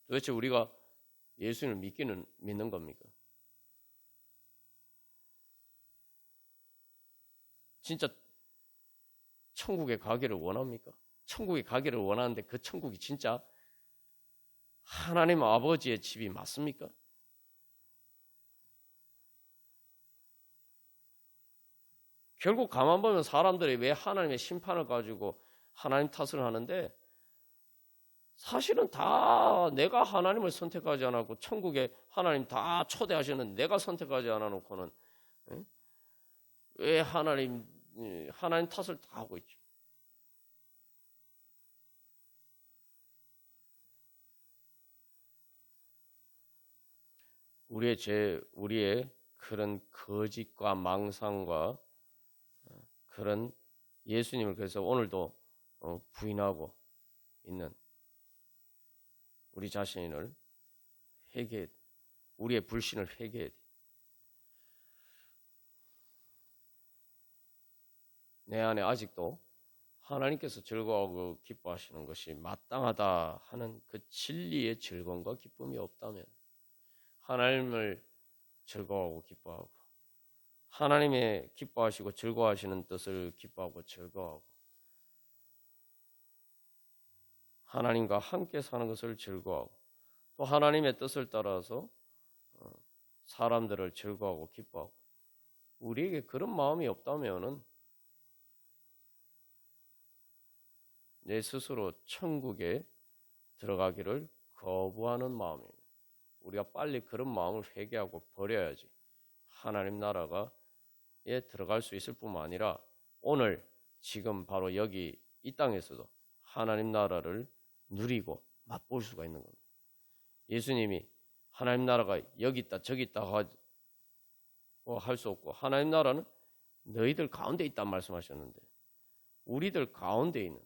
도대체 우리가 예수님을 믿는 겁니까? 진짜 천국에 가기를 원합니까? 천국에 가기를 원하는데 그 천국이 진짜 하나님 아버지의 집이 맞습니까? 결국 가만 보면 사람들이 왜 하나님의 심판을 가지고 하나님 탓을 하는데, 사실은 다 내가 하나님을 선택하지 않았고 천국에 하나님 다 초대하시는 내가 선택하지 않아 놓고는 왜 하나님 탓을 다 하고 있지? 우리의 그런 거짓과 망상과 그런 예수님을 그래서 오늘도 부인하고 있는 우리 자신을 회개해, 우리의 불신을 회개해야 돼. 내 안에 아직도 하나님께서 즐거워하고 기뻐하시는 것이 마땅하다 하는 그 진리의 즐거움과 기쁨이 없다면, 하나님을 즐거워하고 기뻐하고 하나님의 기뻐하시고 즐거워하시는 뜻을 기뻐하고 즐거워하고 하나님과 함께 사는 것을 즐거워하고 또 하나님의 뜻을 따라서 사람들을 즐거워하고 기뻐하고, 우리에게 그런 마음이 없다면은 내 스스로 천국에 들어가기를 거부하는 마음입니다. 우리가 빨리 그런 마음을 회개하고 버려야지 하나님 나라에 들어갈 수 있을 뿐만 아니라 오늘 지금 바로 여기 이 땅에서도 하나님 나라를 누리고 맛볼 수가 있는 겁니다. 예수님이 하나님 나라가 여기 있다 저기 있다 할 수 없고, 하나님 나라는 너희들 가운데 있다 말씀하셨는데, 우리들 가운데 있는,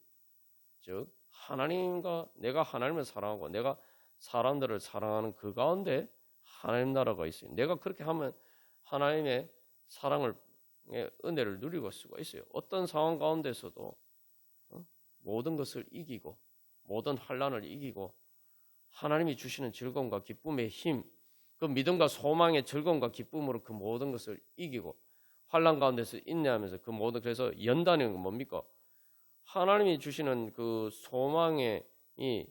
즉 하나님과 내가 하나님을 사랑하고 내가 사람들을 사랑하는 그 가운데 하나님 나라가 있어요. 내가 그렇게 하면 하나님의 사랑을, 은혜를 누리고 수가 있어요. 어떤 상황 가운데서도 모든 것을 이기고 모든 환난을 이기고 하나님이 주시는 즐거움과 기쁨의 힘, 그 믿음과 소망의 즐거움과 기쁨으로 그 모든 것을 이기고 환난 가운데서 인내하면서 그 모든, 그래서 연단이라는 건 뭡니까? 하나님이 주시는 그 소망의 이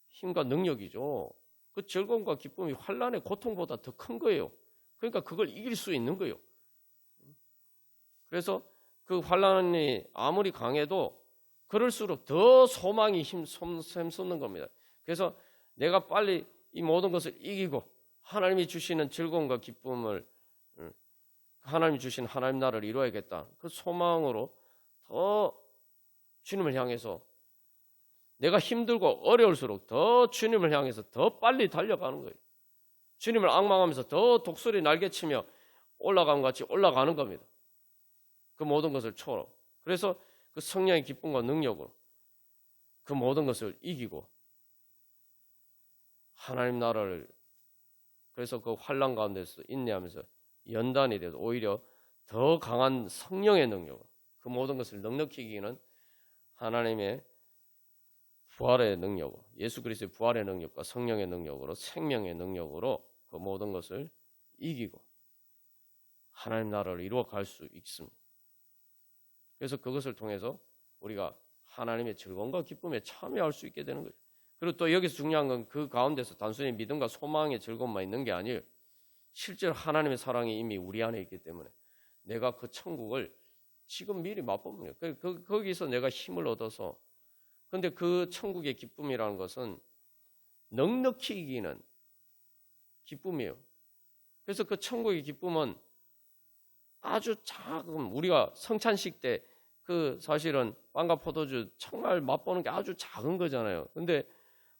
힘과 능력이죠. 그 즐거움과 기쁨이 환난의 고통보다 더 큰 거예요. 그러니까 그걸 이길 수 있는 거예요. 그래서 그 환난이 아무리 강해도 그럴수록 더 소망이 샘솟는 겁니다. 그래서 내가 빨리 이 모든 것을 이기고 하나님이 주시는 즐거움과 기쁨을, 하나님이 주신 하나님 나라를 이루어야겠다, 그 소망으로 더 주님을 향해서, 내가 힘들고 어려울수록 더 주님을 향해서 더 빨리 달려가는 거예요. 주님을 앙망하면서 더 독수리 날개치며 올라간 같이 올라가는 겁니다. 그 모든 것을 초로. 그래서 그 성령의 기쁨과 능력으로 그 모든 것을 이기고 하나님 나라를, 그래서 그 환난 가운데서 인내하면서 연단이 돼서 오히려 더 강한 성령의 능력으로 그 모든 것을 넉넉히 이기는 하나님의 부활의 능력으로, 예수 그리스도의 부활의 능력과 성령의 능력으로, 생명의 능력으로 그 모든 것을 이기고 하나님 나라를 이루어갈 수 있습니다. 그래서 그것을 통해서 우리가 하나님의 즐거움과 기쁨에 참여할 수 있게 되는 거죠. 그리고 또 여기서 중요한 건 그 가운데서 단순히 믿음과 소망의 즐거움만 있는 게 아니에요. 실제로 하나님의 사랑이 이미 우리 안에 있기 때문에 내가 그 천국을 지금 미리 맛보는 거예요. 거기서 내가 힘을 얻어서, 그런데 그 천국의 기쁨이라는 것은 넉넉히 이기는 기쁨이에요. 그래서 그 천국의 기쁨은 아주 작은, 우리가 성찬식 때 그 사실은 빵과 포도주 정말 맛보는 게 아주 작은 거잖아요. 근데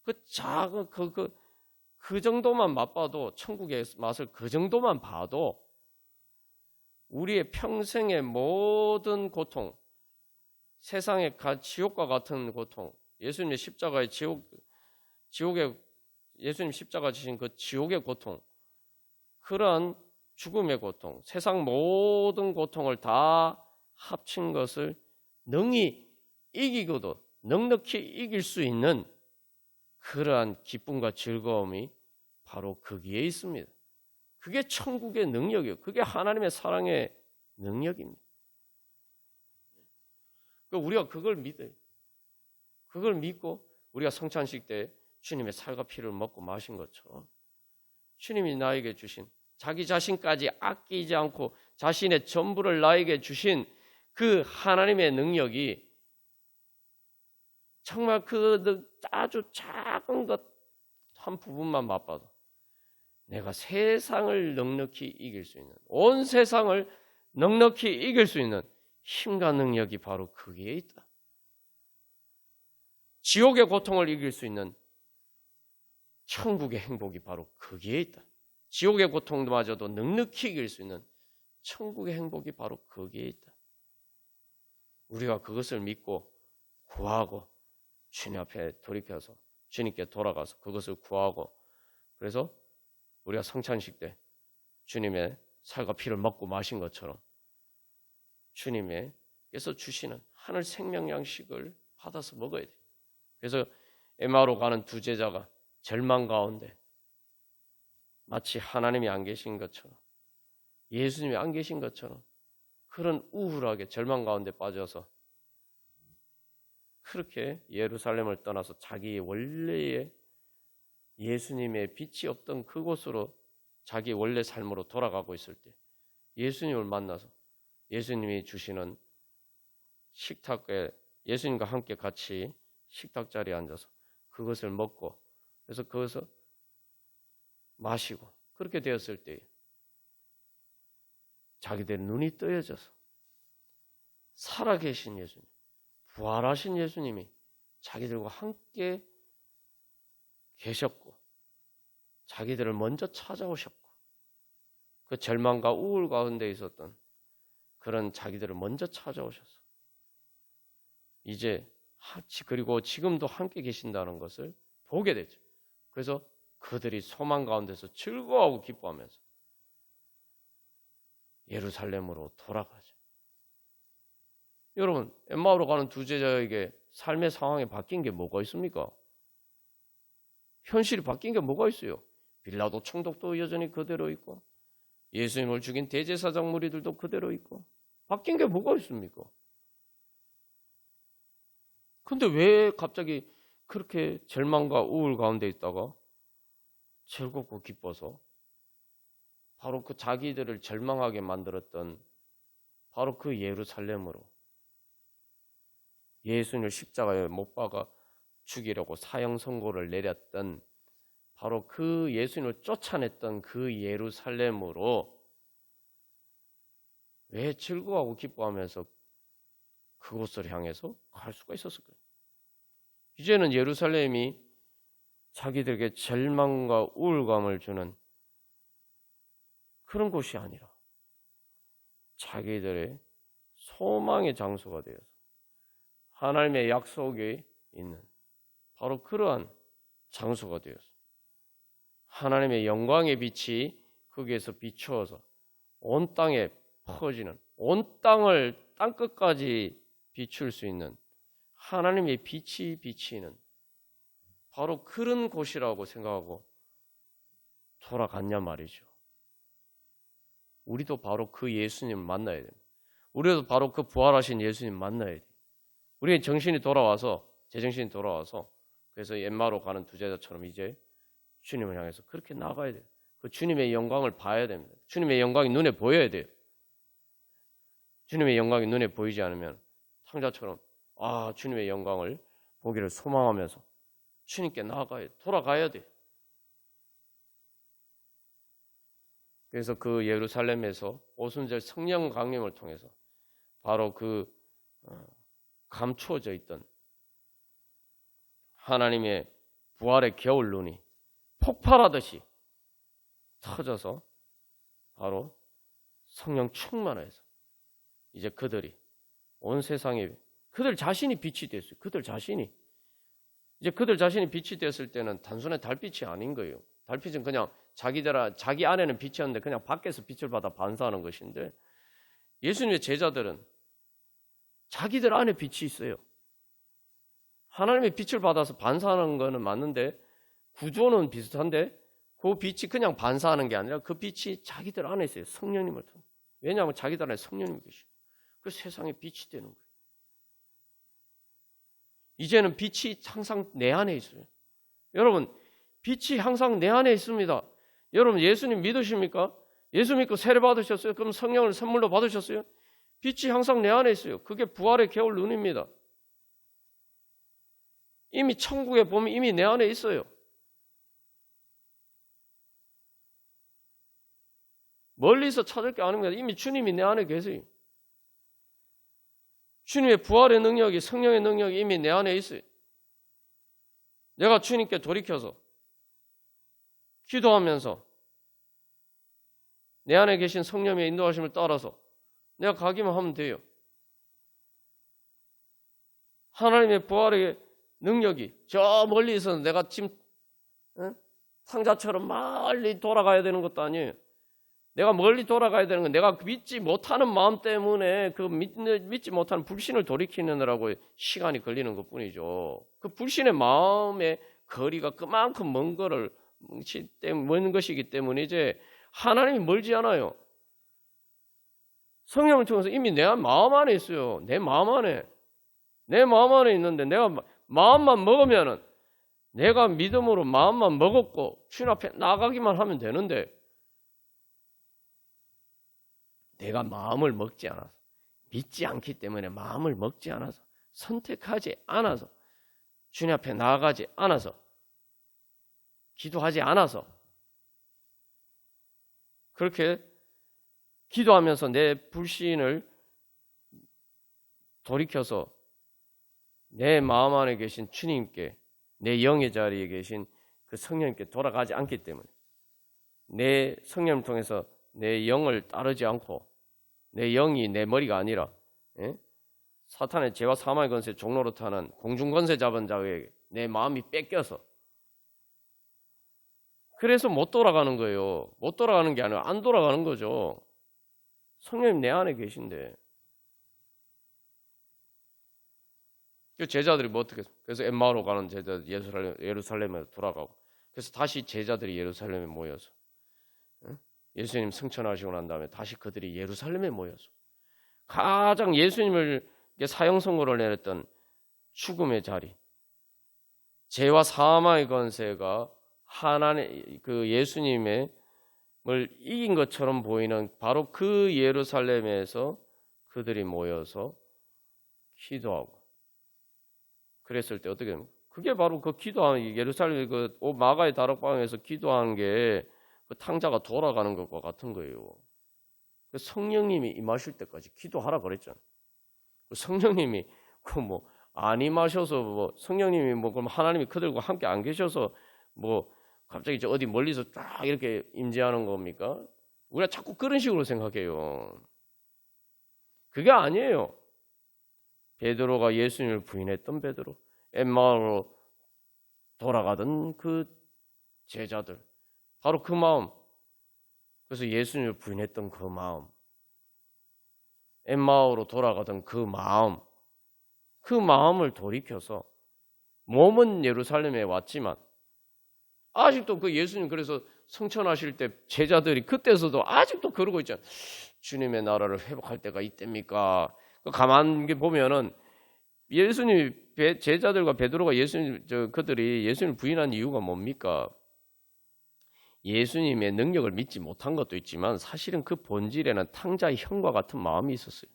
그 작은 그 정도만 맛봐도, 천국의 맛을 그 정도만 봐도 우리의 평생의 모든 고통, 세상의 지옥과 같은 고통, 예수님의 십자가의 지옥의 예수님 십자가 지신 그 지옥의 고통, 그러한 죽음의 고통, 세상 모든 고통을 다 합친 것을 능히 이기고도 넉넉히 이길 수 있는 그러한 기쁨과 즐거움이 바로 거기에 있습니다. 그게 천국의 능력이에요. 그게 하나님의 사랑의 능력입니다. 우리가 그걸 믿어요. 그걸 믿고 우리가 성찬식 때 주님의 살과 피를 먹고 마신 것처럼 주님이 나에게 주신 자기 자신까지 아끼지 않고 자신의 전부를 나에게 주신 그 하나님의 능력이 정말 그 아주 작은 것 한 부분만 맛봐도 내가 세상을 넉넉히 이길 수 있는, 온 세상을 넉넉히 이길 수 있는 힘과 능력이 바로 거기에 있다. 지옥의 고통을 이길 수 있는 천국의 행복이 바로 거기에 있다. 지옥의 고통마저도 넉넉히 이길 수 있는 천국의 행복이 바로 거기에 있다. 우리가 그것을 믿고 구하고 주님 앞에 돌이켜서 주님께 돌아가서 그것을 구하고, 그래서 우리가 성찬식 때 주님의 살과 피를 먹고 마신 것처럼 주님께서 주시는 하늘 생명 양식을 받아서 먹어야 돼. 그래서 에마오로 가는 두 제자가 절망 가운데 마치 하나님이 안 계신 것처럼, 예수님이 안 계신 것처럼 그런 우울하게 절망 가운데 빠져서 그렇게 예루살렘을 떠나서 자기 원래의 예수님의 빛이 없던 그곳으로 자기 원래 삶으로 돌아가고 있을 때 예수님을 만나서 예수님이 주시는 식탁에 예수님과 함께 같이 식탁 자리에 앉아서 그것을 먹고, 그래서 그것을 마시고 그렇게 되었을 때 자기들 눈이 떠여져서 살아계신 예수님, 부활하신 예수님이 자기들과 함께 계셨고 자기들을 먼저 찾아오셨고 그 절망과 우울 가운데 있었던 그런 자기들을 먼저 찾아오셔서 이제 그리고 지금도 함께 계신다는 것을 보게 되죠. 그래서 그들이 소망 가운데서 즐거워하고 기뻐하면서 예루살렘으로 돌아가죠. 여러분, 엠마오로 가는 두 제자에게 삶의 상황이 바뀐 게 뭐가 있습니까? 현실이 바뀐 게 뭐가 있어요? 빌라도 총독도 여전히 그대로 있고 예수님을 죽인 대제사장 무리들도 그대로 있고 바뀐 게 뭐가 있습니까? 근데 왜 갑자기 그렇게 절망과 우울 가운데 있다가 즐겁고 기뻐서 바로 그 자기들을 절망하게 만들었던 바로 그 예루살렘으로 예수님을 십자가에 못 박아 죽이려고 사형 선고를 내렸던 바로 그 예수님을 쫓아냈던 그 예루살렘으로 왜 즐거워하고 기뻐하면서 그곳을 향해서 갈 수가 있었을까요? 이제는 예루살렘이 자기들에게 절망과 우울감을 주는 그런 곳이 아니라 자기들의 소망의 장소가 되어서 하나님의 약속이 있는 바로 그러한 장소가 되어서 하나님의 영광의 빛이 거기에서 비추어서 온 땅에 퍼지는, 온 땅을 땅끝까지 비출 수 있는 하나님의 빛이 비치는 바로 그런 곳이라고 생각하고 돌아갔냐 말이죠. 우리도 바로 그 예수님을 만나야 됩니다. 우리도 바로 그 부활하신 예수님 만나야 돼요. 우리의 정신이 돌아와서, 제정신이 돌아와서 그래서 엠마오로 가는 두 제자처럼 이제 주님을 향해서 그렇게 나가야 돼요. 그 주님의 영광을 봐야 됩니다. 주님의 영광이 눈에 보여야 돼요. 주님의 영광이 눈에 보이지 않으면 탕자처럼 주님의 영광을 보기를 소망하면서 주님께 나아가야 돼. 돌아가야 돼. 그래서 그 예루살렘에서 오순절 성령 강림을 통해서 바로 그 감추어져 있던 하나님의 부활의 겨울 눈이 폭발하듯이 터져서 바로 성령 충만해서 이제 그들이 온 세상에 그들 자신이 빛이 됐어요. 그들 자신이 빛이 됐을 때는 단순한 달빛이 아닌 거예요. 달빛은 그냥 자기 안에는 빛이었는데 그냥 밖에서 빛을 받아 반사하는 것인데 예수님의 제자들은 자기들 안에 빛이 있어요. 하나님의 빛을 받아서 반사하는 거는 맞는데 구조는 비슷한데 그 빛이 그냥 반사하는 게 아니라 그 빛이 자기들 안에 있어요. 성령님을 통해. 왜냐하면 자기들 안에 성령님이 계시고 그 세상에 빛이 되는 거예요. 이제는 빛이 항상 내 안에 있어요. 여러분, 빛이 항상 내 안에 있습니다. 여러분, 예수님 믿으십니까? 예수 믿고 세례 받으셨어요? 그럼 성령을 선물로 받으셨어요? 빛이 항상 내 안에 있어요. 그게 부활의 겨울 눈입니다. 이미 천국에 보면 이미 내 안에 있어요. 멀리서 찾을 게 아닙니다. 이미 주님이 내 안에 계세요. 주님의 부활의 능력이, 성령의 능력이 이미 내 안에 있어요. 내가 주님께 돌이켜서 기도하면서 내 안에 계신 성령의 인도하심을 따라서 내가 가기만 하면 돼요. 하나님의 부활의 능력이 저 멀리 있어서 내가 지금 상자처럼 멀리 돌아가야 되는 것도 아니에요. 내가 멀리 돌아가야 되는 건 내가 믿지 못하는 마음 때문에 그 믿지 못하는 불신을 돌이키느라고 시간이 걸리는 것뿐이죠. 그 불신의 마음의 거리가 그만큼 먼 것이기 때문에 이제 하나님이 멀지 않아요. 성령을 통해서 이미 내 마음 안에 있어요. 내 마음 안에 있는데 내가 마음만 먹으면은 내가 믿음으로 마음만 먹었고 주님 앞에 나가기만 하면 되는데 내가 마음을 먹지 않아서 믿지 않기 때문에 마음을 먹지 않아서 선택하지 않아서 주님 앞에 나아가지 않아서 기도하지 않아서 그렇게 기도하면서 내 불신을 돌이켜서 내 마음 안에 계신 주님께 내 영의 자리에 계신 그 성령님께 돌아가지 않기 때문에 내 성령을 통해서 내 영을 따르지 않고 내 영이 내 머리가 아니라 사탄의 죄와 사망의 권세 종로로 타는 공중권세 잡은 자에게 내 마음이 뺏겨서 그래서 못 돌아가는 거예요. 못 돌아가는 게 아니라 안 돌아가는 거죠. 성령님 내 안에 계신데 제자들이 뭐 어떻게 그래서 엠마오로 가는 제자 예루살렘에 돌아가고 그래서 다시 제자들이 예루살렘에 모여서 예수님 승천하시고 난 다음에 다시 그들이 예루살렘에 모여서 가장 예수님을 사형 선고를 내렸던 죽음의 자리, 죄와 사망의 권세가 하나님 그 예수님을 이긴 것처럼 보이는 바로 그 예루살렘에서 그들이 모여서 기도하고 그랬을 때 어떻게 됩니까? 그게 바로 그 기도하는 예루살렘 그 마가의 다락방에서 기도한 게 그 탕자가 돌아가는 것과 같은 거예요. 성령님이 임하실 때까지 기도하라 그랬잖아요. 성령님이 뭐 안 임하셔서 뭐 성령님이 뭐 그럼 하나님이 그들과 함께 안 계셔서 뭐 갑자기 어디 멀리서 쫙 이렇게 임재하는 겁니까? 우리가 자꾸 그런 식으로 생각해요. 그게 아니에요. 베드로가 예수님을 부인했던 베드로, 엠마오로 돌아가던 그 제자들, 바로 그 마음. 그래서 예수님을 부인했던 그 마음, 엠마오로 돌아가던 그 마음, 그 마음을 돌이켜서 몸은 예루살렘에 왔지만 아직도 그 예수님 그래서 승천하실 때 제자들이 그때서도 아직도 그러고 있잖아요. 주님의 나라를 회복할 때가 이때입니까? 가만히 보면은 예수님 제자들과 베드로가 그들이 예수님을 부인한 이유가 뭡니까? 예수님의 능력을 믿지 못한 것도 있지만 사실은 그 본질에는 탕자의 형과 같은 마음이 있었어요.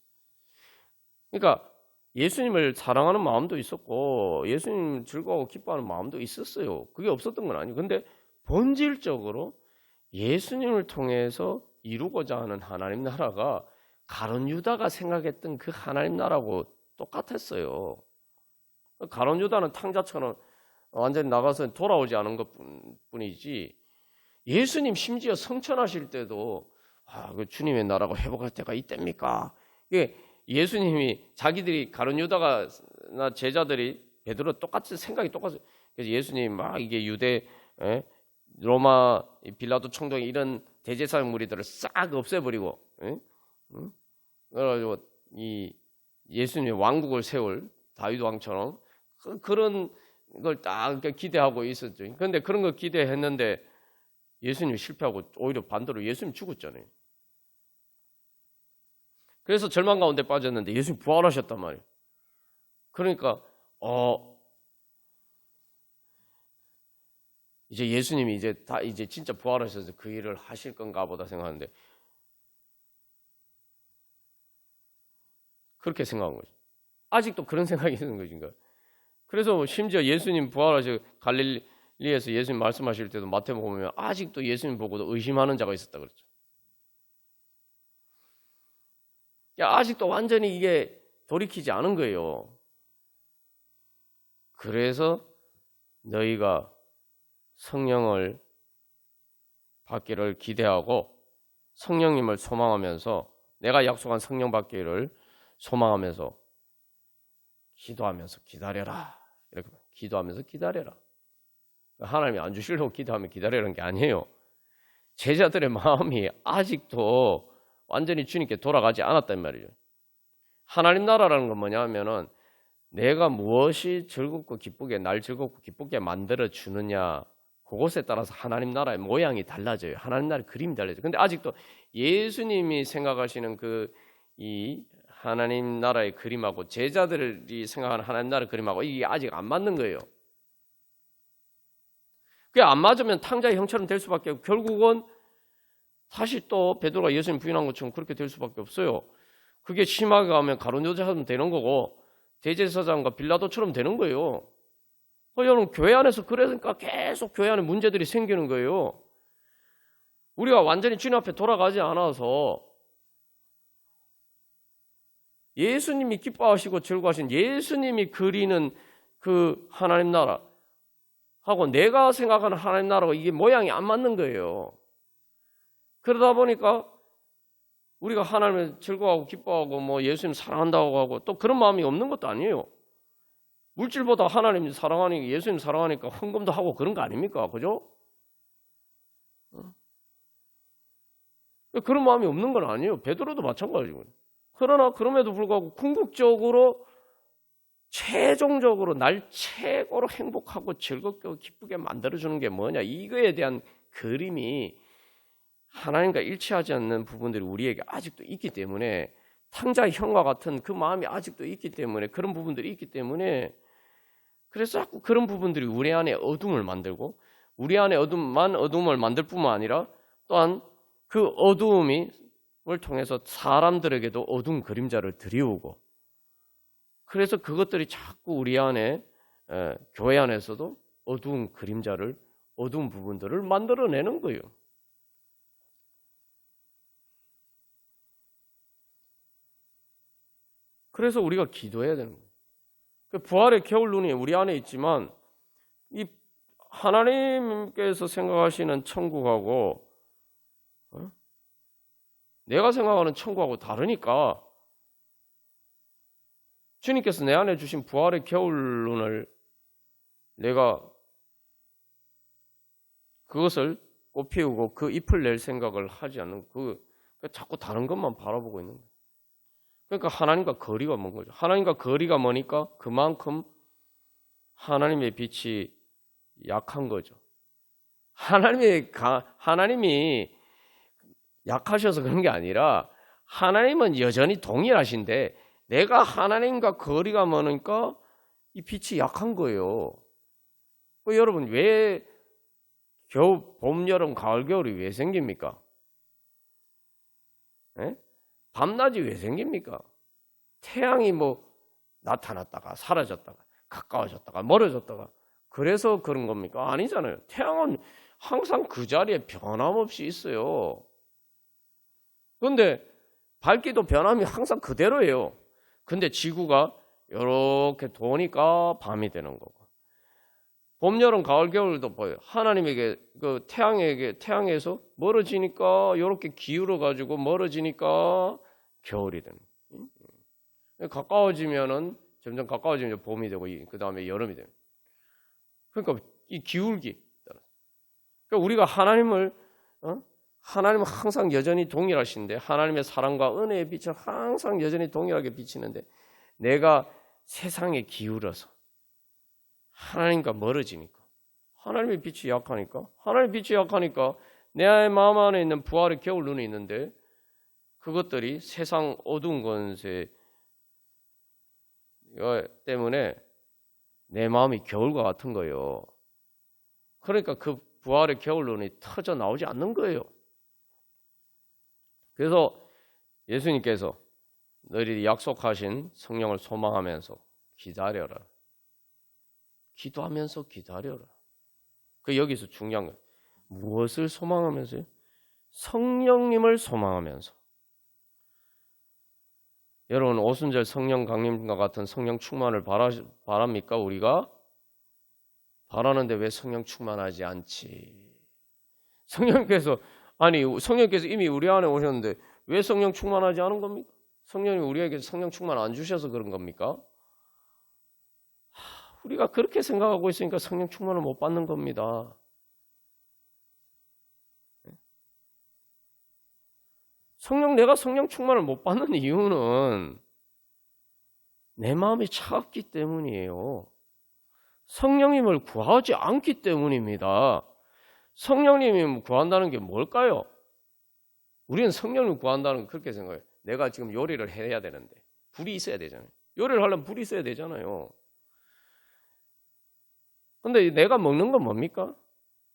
그러니까 예수님을 사랑하는 마음도 있었고 예수님 즐거워하고 기뻐하는 마음도 있었어요. 그게 없었던 건 아니에요. 근데 본질적으로 예수님을 통해서 이루고자 하는 하나님 나라가 가룟 유다가 생각했던 그 하나님 나라하고 똑같았어요. 가룟 유다는 탕자처럼 완전히 나가서 돌아오지 않은 것뿐이지 예수님 심지어 성천하실 때도 그 주님의 나라가 회복할 때가 이때입니까? 예수님이 자기들이 가룟 유다가 제자들이 베드로 똑같이 생각이 똑같아요. 그래서 예수님 막 이게 유대 로마 빌라도 총독이 이런 대제사장 무리들을 싹 없애버리고 그래가지고 이 예수님의 왕국을 세울 다윗 왕처럼 그런 걸 딱 기대하고 있었죠. 그런데 그런 거 기대했는데 예수님이 실패하고 오히려 반대로 예수님 죽었잖아요. 그래서 절망 가운데 빠졌는데 예수님 부활하셨단 말이에요. 그러니까 이제 예수님이 이제 진짜 부활하셔서 그 일을 하실 건가 보다 생각하는데 그렇게 생각한 거죠. 아직도 그런 생각이 드는 것인가. 그래서 심지어 예수님 부활하셔 갈릴리에서 예수님 말씀하실 때도 마태복음 보면 아직도 예수님 보고도 의심하는 자가 있었다 그랬죠. 아직도 완전히 이게 돌이키지 않은 거예요. 그래서 너희가 성령을 받기를 기대하고 성령님을 소망하면서 내가 약속한 성령 받기를 소망하면서 기도하면서 기다려라. 이렇게 기도하면서 기다려라. 하나님이 안 주시려고 기도하면 기다리라는 게 아니에요. 제자들의 마음이 아직도 완전히 주님께 돌아가지 않았단 말이죠. 하나님 나라라는 건 뭐냐면은 내가 무엇이 즐겁고 기쁘게 날 즐겁고 기쁘게 만들어 주느냐 그것에 따라서 하나님 나라의 모양이 달라져요. 하나님 나라의 그림이 달라져요. 근데 아직도 예수님이 생각하시는 이 하나님 나라의 그림하고 제자들이 생각하는 하나님 나라의 그림하고 이게 아직 안 맞는 거예요. 그게 안 맞으면 탕자의 형처럼 될 수밖에 없고 결국은 다시 또 베드로가 예수님 부인한 것처럼 그렇게 될 수밖에 없어요. 그게 심하게 가면 가룟 유다처럼 되는 거고 대제사장과 빌라도처럼 되는 거예요. 여러분 교회 안에서 그러니까 계속 교회 안에 문제들이 생기는 거예요. 우리가 완전히 주님 앞에 돌아가지 않아서 예수님이 기뻐하시고 즐거워하신 예수님이 그리는 그 하나님 나라 하고 내가 생각하는 하나님 나라가 이게 모양이 안 맞는 거예요. 그러다 보니까 우리가 하나님을 즐거워하고 기뻐하고 뭐 예수님 사랑한다고 하고 또 그런 마음이 없는 것도 아니에요. 물질보다 하나님 사랑하니까 예수님 사랑하니까 헌금도 하고 그런 거 아닙니까? 그죠? 그런 마음이 없는 건 아니에요. 베드로도 마찬가지고. 그러나 그럼에도 불구하고 궁극적으로 최종적으로 날 최고로 행복하고 즐겁게 기쁘게 만들어주는 게 뭐냐 이거에 대한 그림이 하나님과 일치하지 않는 부분들이 우리에게 아직도 있기 때문에 탕자의 형과 같은 그 마음이 아직도 있기 때문에 그런 부분들이 있기 때문에 그래서 자꾸 그런 부분들이 우리 안에 어둠을 만들고 우리 안에 어둠을 만들 뿐만 아니라 또한 그 어두움을 통해서 사람들에게도 어두운 그림자를 들이우고 그래서 그것들이 자꾸 우리 안에 교회 안에서도 어두운 그림자를 어두운 부분들을 만들어내는 거예요. 그래서 우리가 기도해야 되는 거예요. 그 부활의 겨울눈이 우리 안에 있지만 이 하나님께서 생각하시는 천국하고 내가 생각하는 천국하고 다르니까 주님께서 내 안에 주신 부활의 겨울눈을 내가 그것을 꽃피우고 그 잎을 낼 생각을 하지 않는 자꾸 다른 것만 바라보고 있는 거예요. 그러니까 하나님과 거리가 먼 거죠. 하나님과 거리가 머니까 그만큼 하나님의 빛이 약한 거죠. 하나님이 약하셔서 그런 게 아니라 하나님은 여전히 동일하신데 내가 하나님과 거리가 머니까 이 빛이 약한 거예요. 여러분 왜 봄, 여름, 가을, 겨울이 왜 생깁니까? 에? 밤낮이 왜 생깁니까? 태양이 뭐 나타났다가 사라졌다가 가까워졌다가 멀어졌다가 그래서 그런 겁니까? 아니잖아요. 태양은 항상 그 자리에 변함없이 있어요. 그런데 밝기도 변함이 항상 그대로예요. 근데 지구가 이렇게 도니까 밤이 되는 거고 봄, 여름, 가을, 겨울도 보여요. 하나님에게 그 태양에서 멀어지니까 이렇게 기울어 가지고 멀어지니까 겨울이 되는 거예요. 가까워지면은 점점 가까워지면 봄이 되고 그 다음에 여름이 돼요. 그러니까 이 기울기. 그러니까 우리가 하나님은 항상 여전히 동일하신데 하나님의 사랑과 은혜의 빛을 항상 여전히 동일하게 비치는데 내가 세상에 기울어서 하나님과 멀어지니까. 하나님의 빛이 약하니까. 하나님의 빛이 약하니까 내 마음 안에 있는 부활의 겨울 눈이 있는데 그것들이 세상 어두운 권세 때문에 내 마음이 겨울과 같은 거예요. 그러니까 그 부활의 겨울 눈이 터져 나오지 않는 거예요. 그래서 예수님께서 너희들이 약속하신 성령을 소망하면서 기다려라. 기도하면서 기다려라. 그 여기서 중요한 거예요. 무엇을 소망하면서요? 성령님을 소망하면서. 여러분 오순절 성령 강림과 같은 성령 충만을 바랍니까? 우리가? 바라는데 왜 성령 충만하지 않지? 성령께서 이미 우리 안에 오셨는데 왜 성령 충만하지 않은 겁니까? 성령이 우리에게 성령 충만 안 주셔서 그런 겁니까? 우리가 그렇게 생각하고 있으니까 성령 충만을 못 받는 겁니다. 내가 성령 충만을 못 받는 이유는 내 마음이 차갑기 때문이에요. 성령님을 구하지 않기 때문입니다. 성령님이 구한다는 게 뭘까요? 우리는 성령님을 구한다는 건 그렇게 생각해요. 내가 지금 요리를 해야 되는데 불이 있어야 되잖아요. 요리를 하려면 불이 있어야 되잖아요. 근데 내가 먹는 건 뭡니까?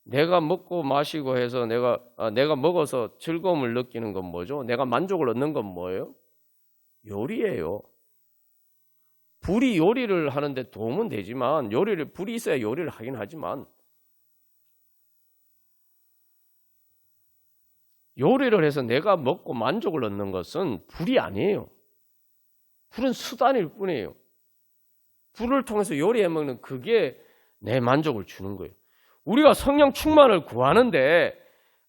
내가 먹고 마시고 해서 내가 먹어서 즐거움을 느끼는 건 뭐죠? 내가 만족을 얻는 건 뭐예요? 요리예요. 불이 요리를 하는데 도움은 되지만 불이 있어야 요리를 하긴 하지만 요리를 해서 내가 먹고 만족을 얻는 것은 불이 아니에요. 불은 수단일 뿐이에요. 불을 통해서 요리해 먹는 그게 내 만족을 주는 거예요. 우리가 성령 충만을 구하는데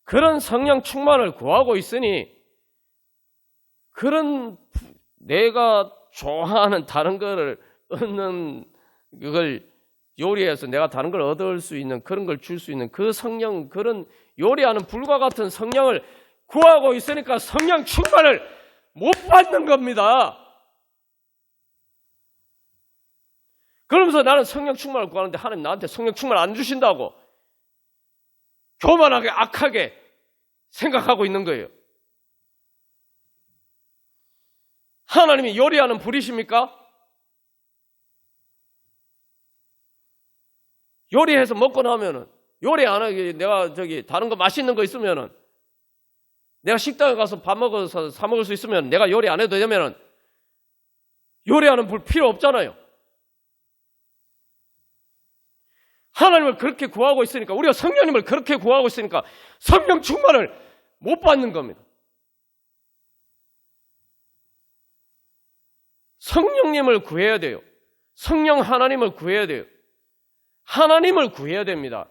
그런 성령 충만을 구하고 있으니 그런 내가 좋아하는 다른 거를 얻는 그걸 요리해서 내가 다른 걸 얻을 수 있는 그런 걸 줄 수 있는 그 성령, 그런 요리하는 불과 같은 성령을 구하고 있으니까 성령 충만을 못 받는 겁니다. 그러면서 나는 성령 충만을 구하는데 하나님 나한테 성령 충만 안 주신다고 교만하게 악하게 생각하고 있는 거예요. 하나님이 요리하는 불이십니까? 요리해서 먹고 나면은 요리 안 하게 내가 다른 거 맛있는 거 있으면은 내가 식당에 가서 밥 먹어서 사 먹을 수 있으면 내가 요리 안 해도 되면은 요리하는 불 필요 없잖아요. 하나님을 그렇게 구하고 있으니까 우리가 성령님을 그렇게 구하고 있으니까 성령 충만을 못 받는 겁니다. 성령님을 구해야 돼요. 성령 하나님을 구해야 돼요. 하나님을 구해야 됩니다.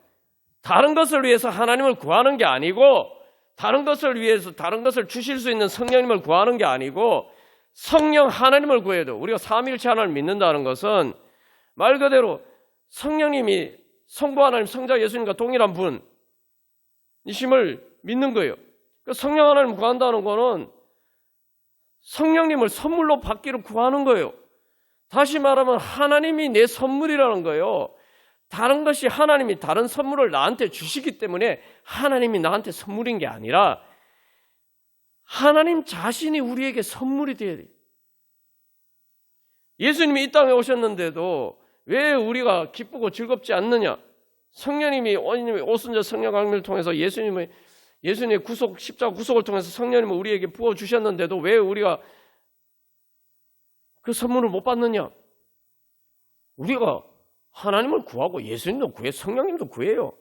다른 것을 위해서 하나님을 구하는 게 아니고 다른 것을 위해서 다른 것을 주실 수 있는 성령님을 구하는 게 아니고 성령 하나님을 구해야 돼요. 우리가 삼위일체 하나님을 믿는다는 것은 말 그대로 성령님이 성부 하나님, 성자 예수님과 동일한 분이심을 믿는 거예요. 성령 하나님을 구한다는 거는 성령님을 선물로 받기를 구하는 거예요. 다시 말하면 하나님이 내 선물이라는 거예요. 다른 것이 하나님이 다른 선물을 나한테 주시기 때문에 하나님이 나한테 선물인 게 아니라 하나님 자신이 우리에게 선물이 되어야 돼요. 예수님이 이 땅에 오셨는데도 왜 우리가 기쁘고 즐겁지 않느냐? 성령님이 오순절 성령 강림을 통해서 예수님의 구속, 십자가 구속을 통해서 성령님을 우리에게 부어주셨는데도 왜 우리가 그 선물을 못 받느냐? 우리가 하나님을 구하고 예수님도 구해, 성령님도 구해요.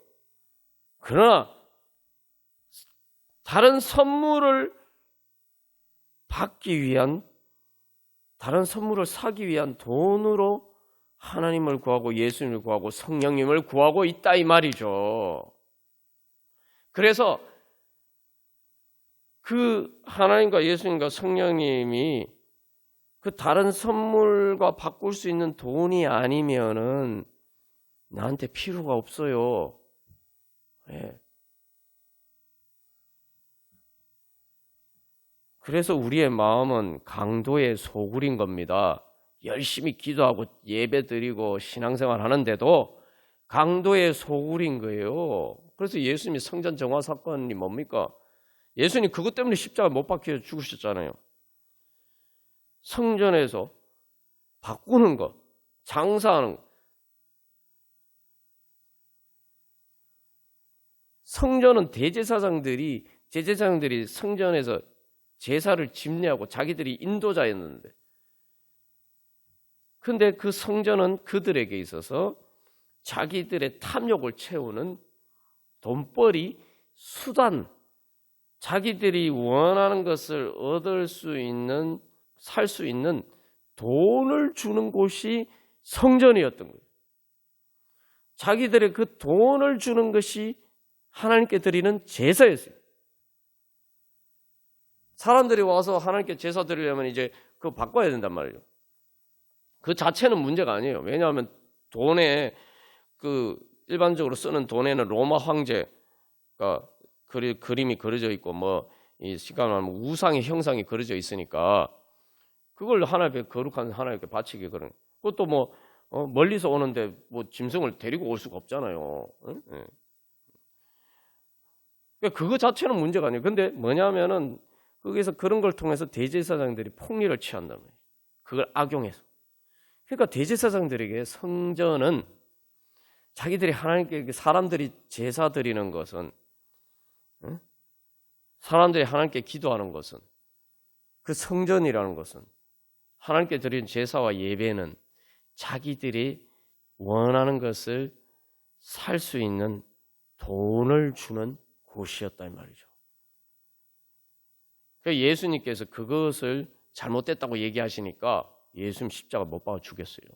그러나 다른 선물을 받기 위한, 다른 선물을 사기 위한 돈으로 하나님을 구하고 예수님을 구하고 성령님을 구하고 있다 이 말이죠. 그래서 그 하나님과 예수님과 성령님이 그 다른 선물과 바꿀 수 있는 돈이 아니면은 나한테 필요가 없어요. 네. 그래서 우리의 마음은 강도의 소굴인 겁니다. 열심히 기도하고 예배드리고 신앙생활 하는데도 강도의 소굴인 거예요. 그래서 예수님이 성전 정화 사건이 뭡니까? 예수님 그것 때문에 십자가 못 박혀 죽으셨잖아요. 성전에서 바꾸는 것, 장사하는 것. 성전은 제사장들이 성전에서 제사를 집례하고 자기들이 인도자였는데, 근데 그 성전은 그들에게 있어서 자기들의 탐욕을 채우는 돈벌이 수단, 자기들이 원하는 것을 얻을 수 있는, 살 수 있는 돈을 주는 곳이 성전이었던 거예요. 자기들의 그 돈을 주는 것이 하나님께 드리는 제사였어요. 사람들이 와서 하나님께 제사 드리려면 이제 그거 바꿔야 된단 말이에요. 그 자체는 문제가 아니에요. 왜냐하면 돈에 그 일반적으로 쓰는 돈에는 로마 황제가 그림이 그려져 있고 뭐 이 시간은 우상의 형상이 그려져 있으니까 그걸 하나님께 거룩한 하나님께 바치게 그런. 그것도 뭐 멀리서 오는데 뭐 짐승을 데리고 올 수가 없잖아요. 응? 네. 그거 자체는 문제가 아니에요. 근데 뭐냐면은 거기서 그런 걸 통해서 대제사장들이 폭리를 취한단 말이에요. 그걸 악용해서. 그러니까 대제사장들에게 성전은 자기들이 하나님께 사람들이 제사 드리는 것은, 응? 사람들이 하나님께 기도하는 것은, 그 성전이라는 것은, 하나님께 드린 제사와 예배는 자기들이 원하는 것을 살 수 있는 돈을 주는 곳이었다 이 말이죠. 그러니까 예수님께서 그것을 잘못됐다고 얘기하시니까 예수님 십자가 못 박아 죽였어요.